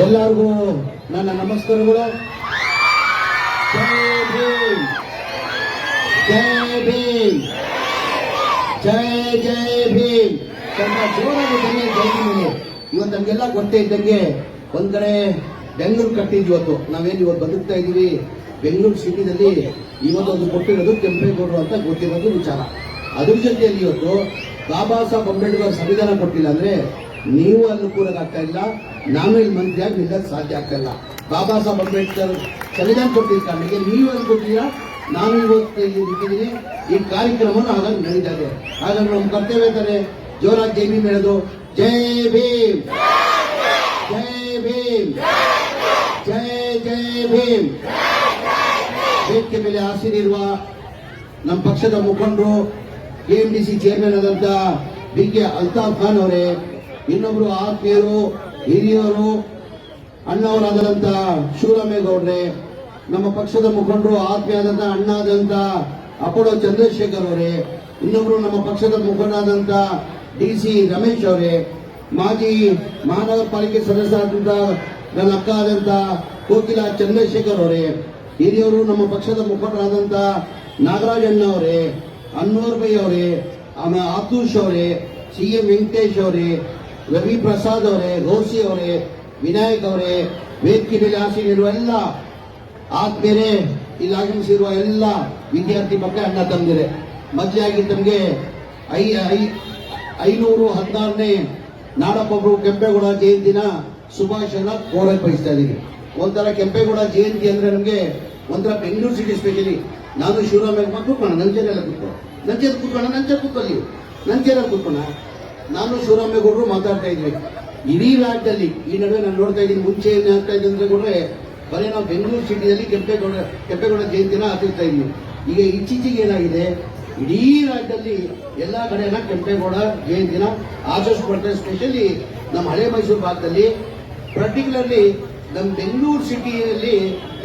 ಎಲ್ಲರಿಗೂ ನನ್ನ ನಮಸ್ಕಾರಗಳು. ಜೈ ಭೀಮ್, ಜೈ ಭೀಮ್, ಜೈ ಜೈ ಭೀಮ್. ಸ್ವಲ್ಪ ಜೋರಾಗಿ ಬನ್ನಿ. ಜೈ ಭೀಮ್. ಇವತ್ತು ನಮಗೆಲ್ಲ ಗೊತ್ತೇ ಇದ್ದಂಗೆ ಒಂದ್ ಕಡೆ ಬೆಂಗಳೂರು ಕಟ್ಟಿದ್ವಿ. ಇವತ್ತು ನಾವೇನು ಇವತ್ತು ಬದುಕ್ತಾ ಇದೀವಿ ಬೆಂಗಳೂರು ಸಿಟಿನಲ್ಲಿ. ಇವತ್ತೊಂದು ಕೊಟ್ಟಿರೋದು ಕೆಂಪೇಗೌಡರು ಅಂತ ಗೊತ್ತಿರೋದು ವಿಚಾರ. ಅದ್ರ ಜೊತೆಯಲ್ಲಿ ಇವತ್ತು ಬಾಬಾ ಸಾಹೇಬ್ ಅಂಬೇಡ್ಕರ್ ಸಂವಿಧಾನ ಕೊಟ್ಟಿಲ್ಲ ಅಂದ್ರೆ ನೀವು ಅಲ್ಲಿ ಕೂರಕ್ಕಾಗ್ತಾ ಇಲ್ಲ, ನಾನು ಇಲ್ಲಿ ಮಂತ್ರಿಯಾಗಿ ನಿಲ್ಲಕ್ಕೆ ಸಾಧ್ಯ ಆಗ್ತಾ ಇಲ್ಲ. ಬಾಬಾ ಸಾಹೇಬ್ ಅಂಬೇಡ್ಕರ್ ಸಂವಿಧಾನ ಕೊಟ್ಟಿದ್ದ ಕಾರಣಕ್ಕೆ ನೀವು ಅಲ್ಲಿ ಕೊಟ್ಟಿದ್ದೀರಾ, ನಾನು ಇವತ್ತು ಇಲ್ಲಿ ನಿಂತಿದ್ದೀನಿ. ಈ ಕಾರ್ಯಕ್ರಮವನ್ನು ಹಾಗಾಗಿ ನಡೀತಾ ಇದೆ. ಹಾಗಾಗಿ ನಮ್ಮ ಕರ್ತವ್ಯ ತಾನೆ ಜೋರಾಗಿ ಜೈ ಭೀಮ್ ಹೇಳೋದು. ಜೈ ಭೀಮ್, ಜೈ ಭೀಮ್, ಜೈ ಜೈ ಭೀಮ್. ವೇದಿಕೆ ಮೇಲೆ ಆಸೀನಿರುವ ನಮ್ಮ ಪಕ್ಷದ ಮುಖಂಡರು, ಕೆಎಂಡಿಸಿ ಚೇರ್ಮನ್ ಆದಂತ ಬಿ.ಕೆ. ಅಲ್ತಾಫ್ ಖಾನ್ ಅವರೇ, ಇನ್ನೊಬ್ರು ಆತ್ಮೀಯರು, ಹಿರಿಯರು, ಅಣ್ಣವರಾದಂತ ಶಿವರಾಮೇಗೌಡ್ರೆ, ನಮ್ಮ ಪಕ್ಷದ ಮುಖಂಡರು ಆತ್ಮೀಯರಾದಂತ ಅಣ್ಣಾದಂತ ಅಪೋಲೋ ಚಂದ್ರಶೇಖರ್ ಅವರೇ, ಇನ್ನೊಬ್ರು ನಮ್ಮ ಪಕ್ಷದ ಮುಖಂಡರಾದಂತ ಡಿ.ಸಿ. ರಮೇಶ್ ಅವರೇ, ಮಾಜಿ ಮಹಾನಗರ ಪಾಲಿಕೆ ಸದಸ್ಯರಾದಂತ ನನ್ನ ಅಕ್ಕ ಆದಂತ ಕೋಕಿಲಾ ಚಂದ್ರಶೇಖರ್ ಅವರೇ, ಹಿರಿಯರು ನಮ್ಮ ಪಕ್ಷದ ಮುಖಂಡರಾದಂತ ನಾಗರಾಜಣ್ಣ ಅವರೇ, ಅನ್ವರ್ ಬೈ ಅವರೇ, ಆಮೇಲೆ ಆತೂಷ್ ಅವರೇ, ಸಿ.ಎಂ. ವೆಂಕಟೇಶ್ ಅವರೇ, ರವಿ ಪ್ರಸಾದ್ ಅವರೇ, ರೋಸಿ ಅವರೇ, ವಿನಾಯಕ್ ಅವರೇ, ವೇದಿಕೆ ಮೇಲೆ ಆಸೀನಿರುವ ಎಲ್ಲ ಆತ್ಮೀಯರೇ, ಇಲ್ಲಿ ಆಗಮಿಸಿರುವ ಎಲ್ಲ ವಿದ್ಯಾರ್ಥಿ ಮಕ್ಕಳ ಅಣ್ಣ ತಂದಿದೆ. ಮೊದಲಾಗಿ ತಮಗೆ 516ನೇ ನಾಡಪ್ರಭು ಕೆಂಪೇಗೌಡ ಜಯಂತಿನ ಶುಭಾಶಯನ ಕೋರಕ್ಕೆ ಬಯಸ್ತಾ ಇದ್ದೀನಿ. ಒಂಥರ ಕೆಂಪೇಗೌಡ ಜಯಂತಿ ಅಂದ್ರೆ ನಮಗೆ ಒಂಥರ ಬೆಂಗಳೂರು ಸಿಟಿ ಸ್ಪೆಷಲಿ. ನಾನು ಶಿವರಾಮೇಗೌಡ ಕೂತ್ಕೋಣ, ನಂಚೆಲ್ಲ ಕೂತ್ಕೊಳ್ಳ, ನಂಚೆಲ್ಲ ಕೂತ್ಕೊಳ್ಳ, ನಂಚೆ ಕೂತ್ಕೊಳ್ಳಿ, ನಂಚೆಲ್ಲ ಕೂತ್ಕೋಣ. ನಾನು ಶಿವರಾಮೇಗೌಡರು ಮಾತಾಡ್ತಾ ಇದ್ವಿ ಇಡೀ ರಾಜ್ಯದಲ್ಲಿ. ಈ ನಡುವೆ ನಾನು ನೋಡ್ತಾ ಇದ್ದೀನಿ, ಮುಂಚೆ ಏನ್ ಆಗ್ತಾ ಇದೆ ಅಂದ್ರೆ ಕೊಡ್ರೆ ಬರೀ ನಾವು ಬೆಂಗಳೂರು ಸಿಟಿಯಲ್ಲಿ ಕೆಂಪೇಗೌಡ ಜಯಂತಿನ ಆಚರಿಸ್ತಾ ಇದ್ವಿ. ಈಗ ಇತ್ತೀಚೆಗೆ ಏನಾಗಿದೆ, ಇಡೀ ರಾಜ್ಯದಲ್ಲಿ ಎಲ್ಲಾ ಕಡೆನ ಕೆಂಪೇಗೌಡ ಜಯಂತಿನ ಆಚರಿಸ್ಕೊಳ್ತಾರೆ. ಸ್ಪೆಷಲಿ ನಮ್ಮ ಹಳೆ ಮೈಸೂರು ಭಾಗದಲ್ಲಿ, ಪರ್ಟಿಕ್ಯುಲರ್ಲಿ ನಮ್ಮ ಬೆಂಗಳೂರು ಸಿಟಿಯಲ್ಲಿ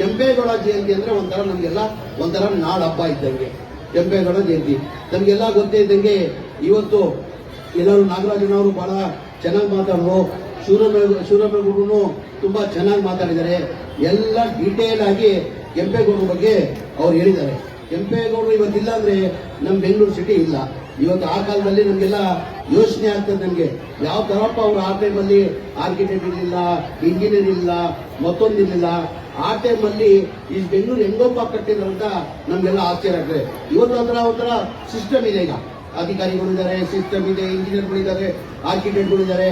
ಕೆಂಪೇಗೌಡ ಜಯಂತಿ ಅಂದ್ರೆ ನಮಗೆಲ್ಲ ಒಂಥರ ನಾಡ ಹಬ್ಬ ಇದ್ದಂಗೆ ಕೆಂಪೇಗೌಡ ಜಯಂತಿ. ನಮಗೆಲ್ಲ ಗೊತ್ತೇ ಇದ್ದಂಗೆ ಇವತ್ತು ಎಲ್ಲರೂ ನಾಗರಾಜನವರು ಬಹಳ ಚೆನ್ನಾಗಿ ಮಾತಾಡಿದ್ರು, ಶಿವರಾಮೇಗೌಡರು ತುಂಬಾ ಚೆನ್ನಾಗಿ ಮಾತಾಡಿದ್ದಾರೆ. ಎಲ್ಲ ಡೀಟೇಲ್ ಆಗಿ ಕೆಂಪೇಗೌಡರ ಬಗ್ಗೆ ಅವ್ರು ಹೇಳಿದ್ದಾರೆ. ಕೆಂಪೇಗೌಡರು ಇವತ್ತಿಲ್ಲ ಅಂದ್ರೆ ನಮ್ಮ ಬೆಂಗಳೂರು ಸಿಟಿ ಇಲ್ಲ. ಇವತ್ತು ಆ ಕಾಲದಲ್ಲಿ ನಮಗೆಲ್ಲ ಯೋಚನೆ ಆಗ್ತದೆ, ನಮಗೆ ಯಾವ ತರಪ್ಪ ಅವರು ಆ ಟೈಮಲ್ಲಿ ಆರ್ಕಿಟೆಕ್ಟ್ ಇರಲಿಲ್ಲ, ಇಂಜಿನಿಯರ್ ಇಲ್ಲ, ಮತ್ತೊಂದಿರಲಿಲ್ಲ. ಆ ಟೈಮಲ್ಲಿ ಈ ಬೆಂಗಳೂರು ಹೆಂಗೊಬ್ಬ ಕಟ್ಟಿದ್ರು ಅಂತ ನಮ್ಗೆಲ್ಲ ಆಶ್ಚರ್ಯ ಆಗ್ತದೆ. ಇವತ್ತು ಒಂಥರ ಸಿಸ್ಟಮ್ ಇದೆ. ಈಗ ಅಧಿಕಾರಿಗಳಿದ್ದಾರೆ, ಸಿಸ್ಟಮ್ ಇದೆ, ಇಂಜಿನಿಯರ್ಗಳಿದ್ದಾರೆ, ಆರ್ಕಿಟೆಕ್ಟ್ಗಳಿದ್ದಾರೆ.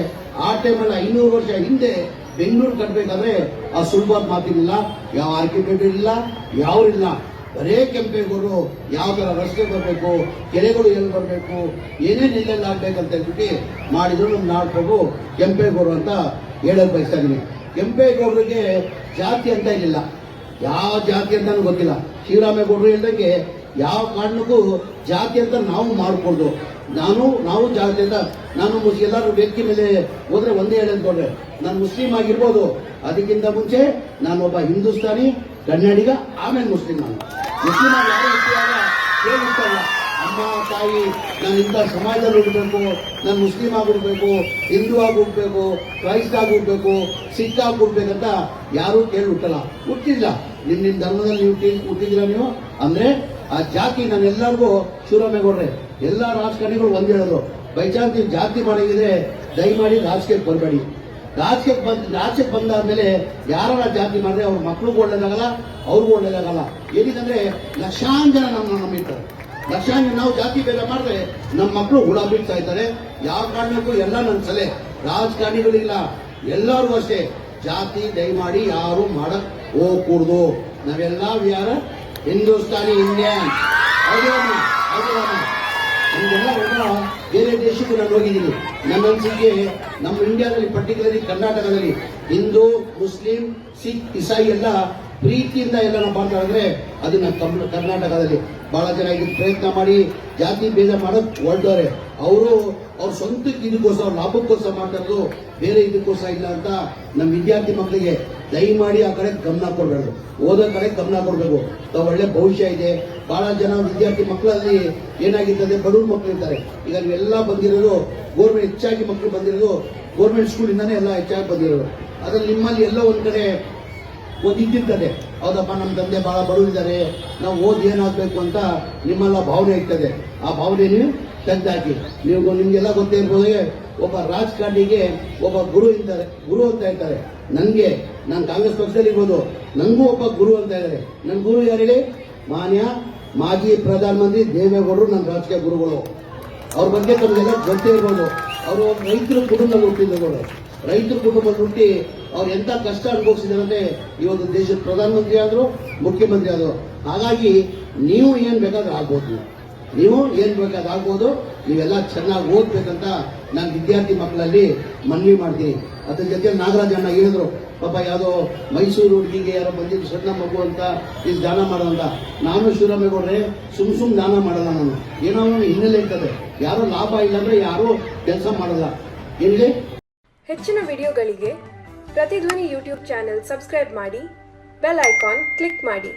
ಆ ಟೈಮಲ್ಲಿ 500 ವರ್ಷ ಹಿಂದೆ ಬೆಂಗಳೂರು ಕಟ್ಟಬೇಕಾದ್ರೆ ಆ ಸುಲಭ ಮಾತಿರಲಿಲ್ಲ. ಯಾವ ಆರ್ಕಿಟೆಕ್ಟ್ ಇಲ್ಲ, ಯಾವ್ರಿಲ್ಲ. ಬರೇ ಕೆಂಪೇಗೌಡರು ಯಾವ ತರ ರಸ್ತೆ ಬರಬೇಕು, ಕೆರೆಗಳು ಎಲ್ಲಿ ಬರಬೇಕು, ಏನೇನು ಎಲ್ಲೆಲ್ಲ ಆಗ್ಬೇಕಂತ ಹೇಳ್ಬಿಟ್ಟು ಮಾಡಿದ್ರು ನಮ್ಮ ನಾಡಪ್ರಭು ಕೆಂಪೇಗೌಡರು ಅಂತ ಹೇಳಕ್ ಬಯಸ್ತಾ ಇದೀನಿ. ಕೆಂಪೇಗೌಡರಿಗೆ ಜಾತಿ ಅಂತ ಇರಲಿಲ್ಲ, ಯಾವ ಜಾತಿ ಅಂತ ಗೊತ್ತಿಲ್ಲ. ಶಿವರಾಮೇಗೌಡರು ಹೇಳ್ದಂಗೆ ಯಾವ ಕಾರಣಕ್ಕೂ ಜಾತಿ ಅಂತ ನಾವು ಮಾಡ್ಕೊಳ್ದು. ನಾವು ಜಾತಿ ಅಂತ ನಾನು ಎಲ್ಲರೂ ವ್ಯಕ್ತಿ ಮೇಲೆ ಹೋದ್ರೆ ಒಂದೇ ಹೇಳಂತಕೊಂಡ್ರೆ ನಾನು ಮುಸ್ಲಿಂ ಆಗಿರ್ಬೋದು, ಅದಕ್ಕಿಂತ ಮುಂಚೆ ನಾನೊಬ್ಬ ಹಿಂದೂಸ್ತಾನಿ ಕನ್ನಡಿಗ, ಆಮೇಲೆ ಮುಸ್ಲಿಂ. ನಾನು ಮುಸ್ಲಿಂ ಕೇಳಿರ್ತಲ್ಲ, ಅಮ್ಮ ತಾಯಿ ನಾನು ಇಂಥ ಸಮಾಜದಲ್ಲಿ ಹುಡ್ಬೇಕು, ನಾನು ಮುಸ್ಲಿಂ ಆಗಿರ್ಬೇಕು, ಹಿಂದೂ ಆಗಿರ್ಬೇಕು, ಕ್ರೈಸ್ತ ಆಗಿರ್ಬೇಕು, ಸಿಖ್ ಆಗಿರ್ಬೇಕಂತ ಯಾರೂ ಕೇಳಿ ಹುಟ್ಟಲ್ಲ, ಹುಟ್ಟಿಲ್ಲ. ನಿಮ್ಮ ಧರ್ಮದಲ್ಲಿ ನೀವು ಹುಟ್ಟಿದಿರ ನೀವು ಅಂದ್ರೆ ಆ ಜಾತಿ. ನಾನು ಎಲ್ಲರಿಗೂ ಶಿವರಾಮೇಗೌಡ್ರೆ ಎಲ್ಲ ರಾಜಕಾರಣಿಗಳು ಒಂದ್ ಹೇಳೋದು, ಬೈ ಚಾನ್ಸ್ ನೀವು ಜಾತಿ ಮಾಡಿದ್ರೆ ದಯಮಾಡಿ ರಾಜಕೀಯಕ್ಕೆ ಬರಬೇಡಿ. ರಾಜ್ಯಕ್ಕೆ ಬಂದಾದ್ಮೇಲೆ ಯಾರ ಜಾತಿ ಮಾಡಿದ್ರೆ ಅವ್ರ ಮಕ್ಳಿಗೂ ಒಳ್ಳೇದಾಗಲ್ಲ, ಅವ್ರಿಗೂ ಒಳ್ಳೇದಾಗಲ್ಲ. ಏನಿದಂದ್ರೆ ಲಕ್ಷಾಂತರ ಜನ ನಮ್ಮನ್ನ ನಂಬಿರ್ತಾರೆ. ಲಕ್ಷಾಂತರ ನಾವು ಜಾತಿ ಭೇದ ಮಾಡಿದ್ರೆ ನಮ್ಮ ಮಕ್ಕಳು ಹುಳ ಬೀಳ್ತಾ ಇದ್ದಾರೆ. ಯಾವ ಕಾರಣಕ್ಕೂ ಎಲ್ಲ ನನ್ನ ಸಲಹೆ, ರಾಜಕಾರಣಿಗಳಿಲ್ಲ, ಎಲ್ಲರೂ ಅಷ್ಟೇ ಜಾತಿ ದಯಮಾಡಿ ಯಾರು ಮಾಡಕ್ ಹೋಗ್ಕೂಡ್ದು. ನಾವೆಲ್ಲ ಯಾರ ಹಿಂದೂಸ್ತಾನಿ ಇಂಡಿಯನ್. ನಮಗೆಲ್ಲ ಬೇರೆ ದೇಶಕ್ಕೂ ನಾನು ಹೋಗಿದ್ದೀನಿ. ನನ್ನ ಅನಿಸಿಕೆ ನಮ್ಮ ಇಂಡಿಯಾದಲ್ಲಿ, ಪರ್ಟಿಕ್ಯುಲರ್ಲಿ ಕರ್ನಾಟಕದಲ್ಲಿ ಹಿಂದೂ, ಮುಸ್ಲಿಂ, ಸಿಖ್, ಇಸಾಯಿ ಎಲ್ಲ ಪ್ರೀತಿಯಿಂದ ಎಲ್ಲ ನಾವು ಮಾತಾಡಿದ್ರೆ ಅದು ನಮ್ಮ ಕರ್ನಾಟಕದಲ್ಲಿ. ಬಹಳ ಜನ ಇದಕ್ಕೆ ಪ್ರಯತ್ನ ಮಾಡಿ ಜಾತಿ ಭೇದ ಮಾಡೋಕ್ ಹೊರಟವ್ರೆ. ಅವರು ಅವ್ರ ಸ್ವಂತಕ್ಕೆ ಇದಕ್ಕೋಸ್ಕರ ಅವ್ರ ಲಾಭಕ್ಕೋಸ್ಕರ ಮಾತಾಡೋದು, ಬೇರೆ ಇದಕ್ಕೋಸ್ಕರ ಇಲ್ಲ ಅಂತ ನಮ್ಮ ವಿದ್ಯಾರ್ಥಿ ಮಕ್ಕಳಿಗೆ ದಯಮಾಡಿ ಆ ಕಡೆ ಗಮನ ಕೊಡಬೇಕು, ಓದೋ ಕಡೆ ಗಮನ ಕೊಡಬೇಕು. ಒಳ್ಳೆ ಭವಿಷ್ಯ ಇದೆ. ಬಹಳ ಜನ ವಿದ್ಯಾರ್ಥಿ ಮಕ್ಕಳಲ್ಲಿ ಏನಾಗಿರ್ತದೆ, ಬಡವ್ರ ಮಕ್ಕಳು ಇರ್ತಾರೆ. ಈಗ ನೀವೆಲ್ಲ ಬಂದಿರೋದು ಗೋರ್ಮೆಂಟ್, ಹೆಚ್ಚಾಗಿ ಮಕ್ಕಳು ಬಂದಿರೋದು ಗೋರ್ಮೆಂಟ್ ಸ್ಕೂಲಿಂದಾನೇ ಎಲ್ಲ ಹೆಚ್ಚಾಗಿ ಬಂದಿರೋದು. ಅದ್ರಲ್ಲಿ ನಿಮ್ಮಲ್ಲಿ ಎಲ್ಲ ಒಂದ್ ಕಡೆ ಒಂದು ಇದ್ದಿರ್ತದೆ, ಹೌದಪ್ಪ ನಮ್ಮ ತಂದೆ ಬಹಳ ಬಡವರಿದ್ದಾರೆ, ನಾವು ಓದಿ ಏನಾಗಬೇಕು ಅಂತ ನಿಮ್ಮೆಲ್ಲ ಭಾವನೆ ಇರ್ತದೆ. ಆ ಭಾವನೆ ನೀವು ತೆಗೆದಾಕಿ. ನೀವು ನಿಮ್ಗೆಲ್ಲ ಗೊತ್ತೇ ಇರ್ಬೋದು, ಒಬ್ಬ ರಾಜಕಾರಣಿಗೆ ಒಬ್ಬ ಗುರು ಇದ್ದಾರೆ, ಗುರು ಅಂತ ಹೇಳ್ತಾರೆ. ನನಗೆ, ನಾನು ಕಾಂಗ್ರೆಸ್ ಪಕ್ಷದಲ್ಲಿ ಇರ್ಬೋದು, ನನಗೂ ಒಬ್ಬ ಗುರು ಅಂತ ಇದ್ದಾರೆ. ನನ್ನ ಗುರು ಯಾರು ಹೇಳಿ? ಮಾನ್ಯ ಮಾಜಿ ಪ್ರಧಾನಮಂತ್ರಿ ದೇವೇಗೌಡರು ನನ್ನ ರಾಜಕೀಯ ಗುರುಗಳು. ಅವ್ರ ಬಗ್ಗೆ ತಮಗೆಲ್ಲ ಗೊತ್ತೇ ಇರ್ಬೋದು. ಅವರು ರೈತರ ಕುಟುಂಬದಲ್ಲಿ ಹುಟ್ಟಿದವರು. ರೈತರ ಕುಟುಂಬದಲ್ಲಿ ಹುಟ್ಟಿ ಅವ್ರು ಎಂತ ಕಷ್ಟ ಅನುಭವಿಸಿದಾರೆ. ಇವತ್ತು ದೇಶದ ಪ್ರಧಾನಮಂತ್ರಿ ಆದ್ರು, ಮುಖ್ಯಮಂತ್ರಿ ಆದ್ರು. ಹಾಗಾಗಿ ನೀವು ಏನ್ ಬೇಕಾದ್ರೂ ಆಗ್ಬೋದು, ನೀವು ಏನ್ ಬೇಕಾದ್ರೂ ಆಗ್ಬೋದು. ನೀವೆಲ್ಲ ಚೆನ್ನಾಗಿ ಓದ್ಬೇಕಂತ ನಾನು ವಿದ್ಯಾರ್ಥಿ ಮಕ್ಕಳಲ್ಲಿ ಮನವಿ ಮಾಡ್ತೀನಿ. ಅದ್ರ ಜೊತೆ ನಾಗರಾಜ್ ಅಣ್ಣ ಹೇಳಿದ್ರು, ಪಾಪ ಯಾವುದೋ ಮೈಸೂರು ಹುಡುಗಿಗೆ ಯಾರೋ ಬಂದಿದ್ದು ಸಣ್ಣ ಮಗು ಅಂತ ಇಲ್ಲಿ ದಾನ ಮಾಡೋದಂತ. ನಾನು ಶಿವರಾಮೇಗೌಡ್ರೆ ಸುಮ್ ದಾನ ಮಾಡಲ್ಲ. ನಾನು ಏನೋ ಹಿನ್ನೆಲೆ ಇರ್ತದೆ. ಯಾರೋ ಲಾಭ ಇಲ್ಲ ಅಂದ್ರೆ ಯಾರೂ ಕೆಲಸ ಮಾಡಲ್ಲ. ಏನಿದೆ ಹೆಚ್ಚಿನ ವಿಡಿಯೋಗಳಿಗೆ ಪ್ರತಿಧ್ವನಿ ಯೂಟ್ಯೂಬ್ ಚಾನೆಲ್ ಸಬ್ಸ್ಕ್ರೈಬ್ ಮಾಡಿ, ಬೆಲ್ ಐಕಾನ್ ಕ್ಲಿಕ್ ಮಾಡಿ.